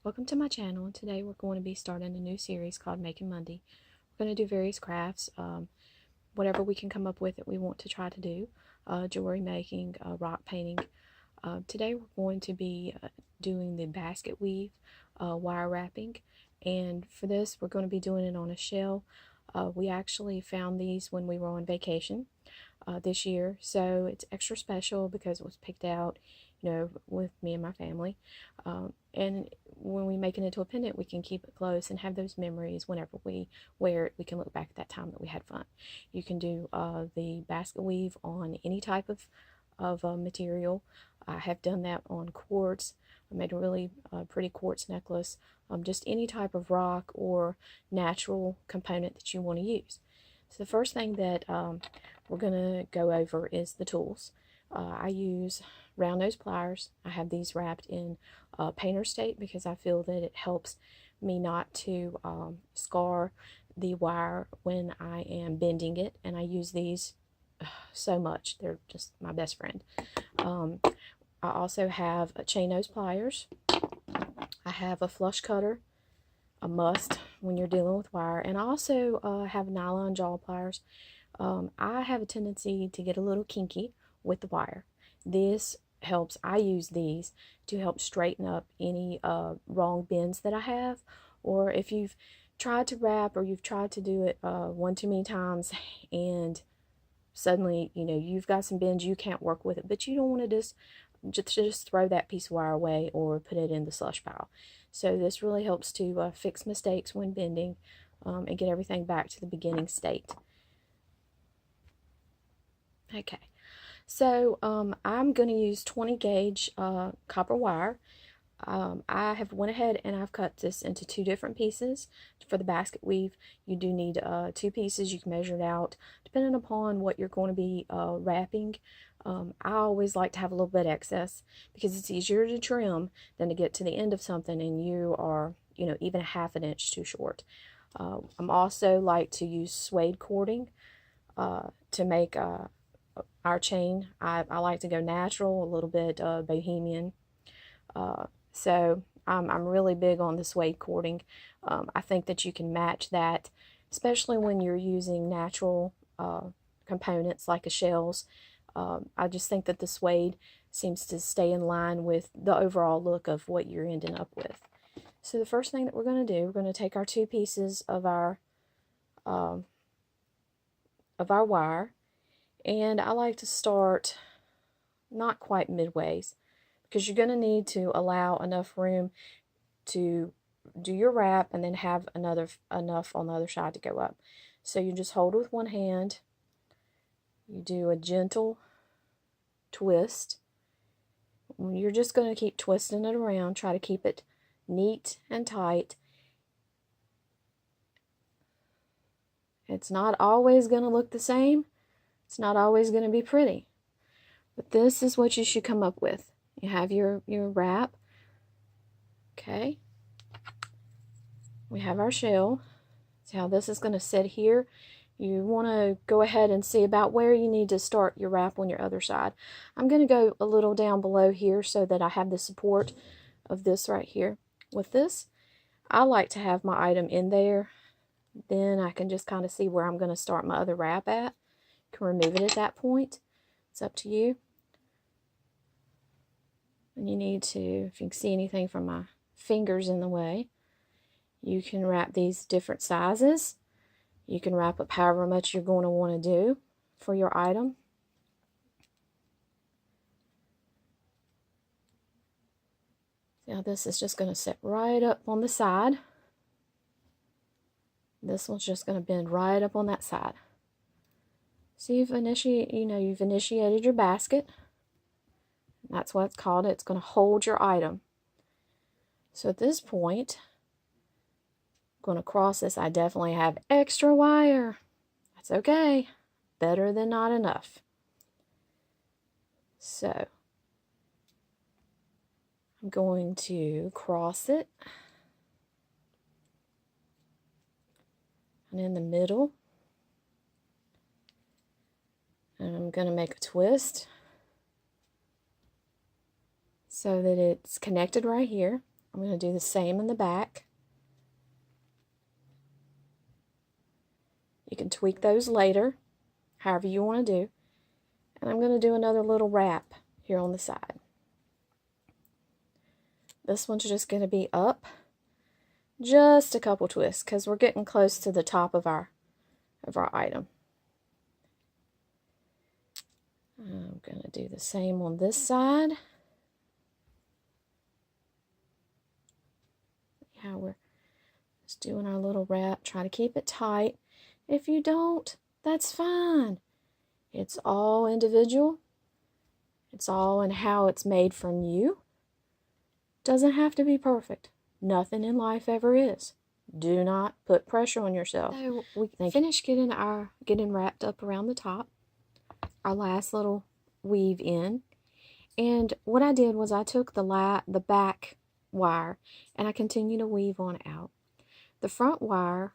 Welcome to my channel, and today we're going to be starting a new series called Making Monday. We're going to do various crafts, whatever we can come up with that we want to try to do, jewelry making, rock painting. Today we're going to be doing the basket weave, wire wrapping, and for this we're going to be doing it on a shell. We actually found these when we were on vacation this year, so it's extra special because it was picked out, with me and my family. And when we make it into a pendant, we can keep it close and have those memories. Whenever we wear it, we can look back at that time that we had fun. You can do the basket weave on any type of material. I have done that on quartz. I made a really pretty quartz necklace. Just any type of rock or natural component that you want to use. So the first thing that we're going to go over is the tools. I use round nose pliers. I have these wrapped in painter's tape because I feel that it helps me not to scar the wire when I am bending it, and I use these so much. They're just my best friend. I also have a chain nose pliers. I have a flush cutter, a must when you're dealing with wire, and I also have nylon jaw pliers. I have a tendency to get a little kinky with the wire. This helps. I use these to help straighten up any wrong bends that I have, or if you've tried to wrap or you've tried to do it one too many times and suddenly you've got some bends, you can't work with it, but you don't want to just throw that piece of wire away or put it in the slush pile. So this really helps to fix mistakes when bending and get everything back to the beginning state. Okay, so I'm going to use 20 gauge copper wire. I have went ahead and I've cut this into two different pieces. For the basket weave, you do need two pieces. You can measure it out depending upon what you're going to be wrapping. I always like to have a little bit excess because it's easier to trim than to get to the end of something and you are, even a half an inch too short. I'm also like to use suede cording to make our chain. I like to go natural, a little bit bohemian. So I'm really big on the suede cording. I think that you can match that, especially when you're using natural components like shells. I just think that the suede seems to stay in line with the overall look of what you're ending up with. So the first thing that we're going to do, we're going to take our two pieces of our wire, and I like to start not quite midways, because you're going to need to allow enough room to do your wrap and then have enough on the other side to go up. So you just hold with one hand, you do a gentle twist. You're just going to keep twisting it around, try to keep it neat and tight. It's not always going to look the same. It's not always going to be pretty. But this is what you should come up with. You have your wrap. Okay. We have our shell. See how this is going to sit here? You want to go ahead and see about where you need to start your wrap on your other side. I'm going to go a little down below here so that I have the support of this right here. With this, I like to have my item in there. Then I can just kind of see where I'm going to start my other wrap at. You can remove it at that point. It's up to you. And you need to, if you can see anything from my fingers in the way, you can wrap these different sizes. You can wrap up however much you're going to want to do for your item. Now this is just going to sit right up on the side. This one's just going to bend right up on that side. So you've initiated your basket. That's what it's called. It's going to hold your item. So at this point, I'm going to cross this. I definitely have extra wire. That's okay. Better than not enough. So I'm going to cross it. And in the middle, and I'm going to make a twist so that it's connected right here. I'm going to do the same in the back. You can tweak those later, however you want to do. And I'm going to do another little wrap here on the side. This one's just going to be up just a couple twists because we're getting close to the top of our item. I'm going to do the same on this side. How we're just doing our little wrap. Try to keep it tight. If you don't, that's fine. It's all individual. It's all in how it's made from you. Doesn't have to be perfect. Nothing in life ever is. Do not put pressure on yourself. So we finished getting wrapped up around the top. Our last little weave in. And what I did was I took the back wire and I continued to weave on out. The front wire,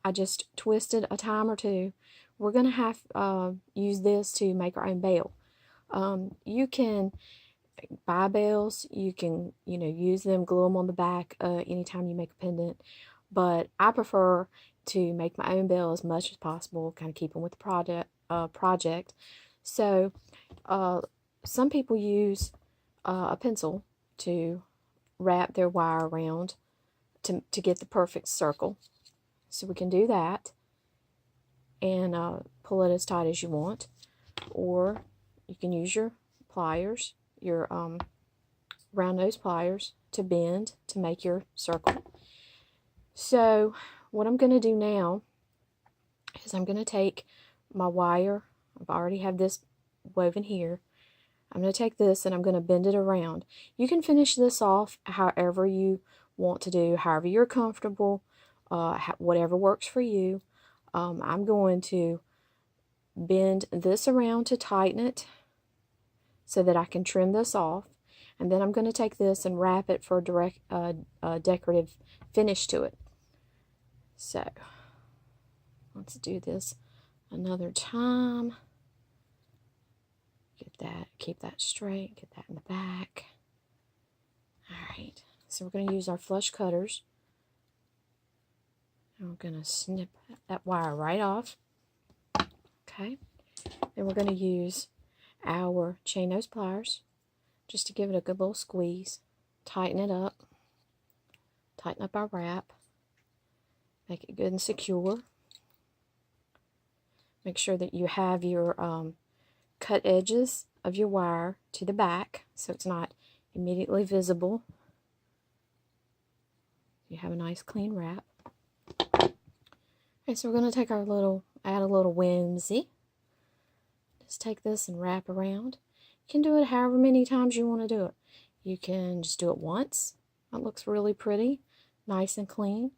I just twisted a time or two. We're going to have use this to make our own bell. You can buy bells. You can, use them, glue them on the back anytime you make a pendant. But I prefer to make my own bell as much as possible, kind of keeping with the project. So some people use a pencil to wrap their wire around to get the perfect circle. So we can do that and pull it as tight as you want. Or you can use your pliers, your round nose pliers, to bend to make your circle. So what I'm going to do now is I'm going to take my wire. I've already have this woven here. I'm going to take this and I'm going to bend it around. You can finish this off however you want to do, however you're comfortable, whatever works for you. I'm going to bend this around to tighten it so that I can trim this off. And then I'm going to take this and wrap it for a decorative finish to it. So let's do this another time. Keep that straight, get that in the back. Alright, so we're going to use our flush cutters. And we're going to snip that wire right off. Okay, then we're going to use our chain nose pliers just to give it a good little squeeze. Tighten it up. Tighten up our wrap. Make it good and secure. Make sure that you have your cut edges of your wire to the back so it's not immediately visible. You have a nice clean wrap. Okay, so we're going to take add a little whimsy. Just take this and wrap around. You can do it however many times you want to do it. You can just do it once. It looks really pretty, nice and clean.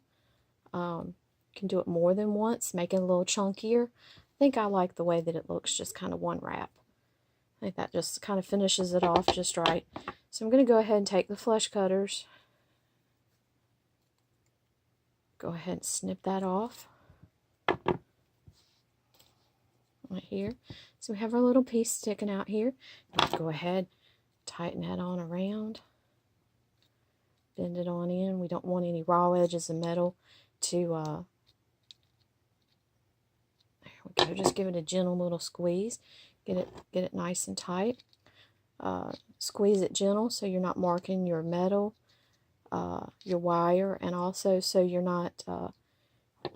You can do it more than once, make it a little chunkier. I think I like the way that it looks, just kind of one wrap. I think that just kind of finishes it off just right. So I'm going to go ahead and take the flush cutters. Go ahead and snip that off. Right here. So we have our little piece sticking out here. Go ahead, tighten that on around. Bend it on in. We don't want any raw edges of metal to there we go. Just give it a gentle little squeeze. Get it nice and tight. Squeeze it gentle so you're not marking your metal, your wire, and also so you're not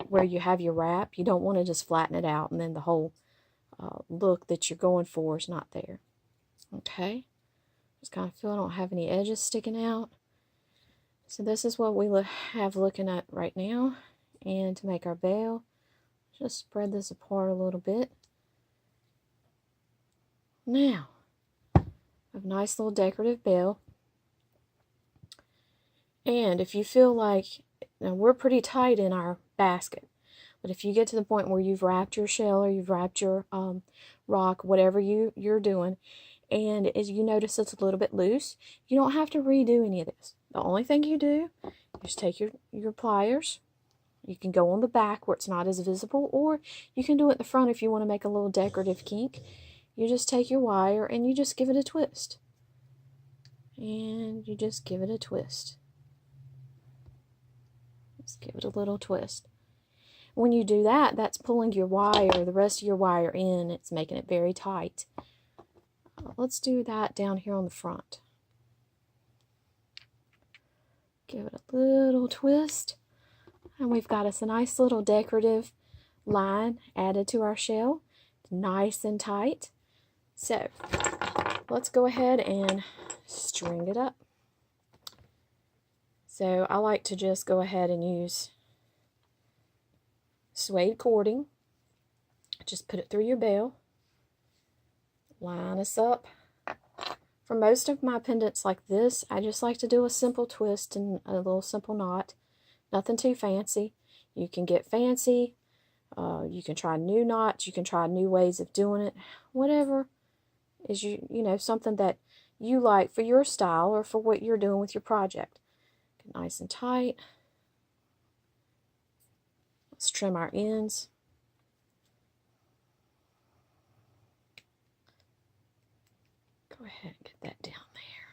where you have your wrap. You don't want to just flatten it out and then the whole look that you're going for is not there. Okay, just kind of feel I don't have any edges sticking out. So this is what we have looking at right now. And to make our bell, just spread this apart a little bit. Now, a nice little decorative bell. And if you feel like, now we're pretty tight in our basket, but if you get to the point where you've wrapped your shell or you've wrapped your rock, whatever you're doing, and as you notice it's a little bit loose, you don't have to redo any of this. The only thing you do is take your pliers. You can go on the back where it's not as visible, or you can do it in the front if you want to make a little decorative kink. You just take your wire and you just give it a twist. And you just give it a twist. Let's give it a little twist. When you do that, that's pulling your wire, the rest of your wire in. It's making it very tight. Let's do that down here on the front. Give it a little twist. And we've got us a nice little decorative line added to our shell. Nice and tight. So, let's go ahead and string it up. So, I like to just go ahead and use suede cording. Just put it through your bell. Line us up. For most of my pendants like this, I just like to do a simple twist and a little simple knot. Nothing too fancy. You can get fancy. You can try new knots. You can try new ways of doing it. Whatever is you know, something that you like for your style or for what you're doing with your project. Get nice and tight. Let's trim our ends. Go ahead and get that down there.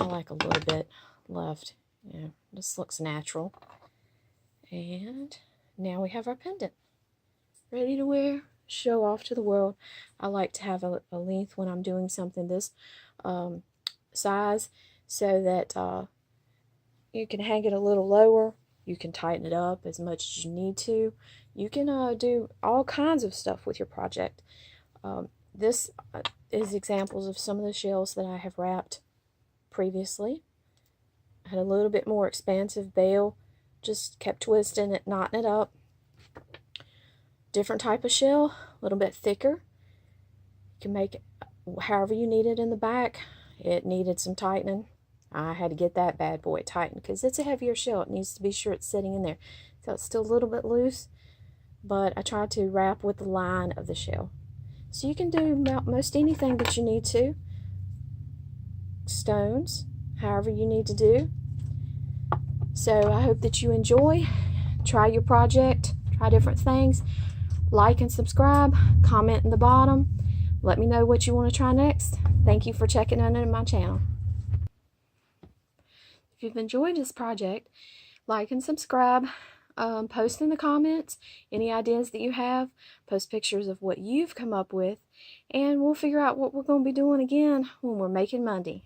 I like a little bit left. Yeah, this looks natural. And now we have our pendant ready to wear, show off to the world. I like to have a length when I'm doing something this size so that you can hang it a little lower. You can tighten it up as much as you need to. You can do all kinds of stuff with your project. This is examples of some of the shells that I have wrapped previously. I had a little bit more expansive bail, just kept twisting it, knotting it up. Different type of shell, a little bit thicker. You can make it however you need it in the back. It needed some tightening. I had to get that bad boy tightened because it's a heavier shell. It needs to be sure it's sitting in there. So it's still a little bit loose, but I tried to wrap with the line of the shell. So you can do most anything that you need to. Stones, however you need to do. So I hope that you enjoy. Try your project. Try different things. Like and subscribe. Comment in the bottom. Let me know what you want to try next. Thank you for checking in my channel. If you've enjoyed this project, like and subscribe. Post in the comments any ideas that you have. Post pictures of what you've come up with. And we'll figure out what we're going to be doing again when we're making Monday.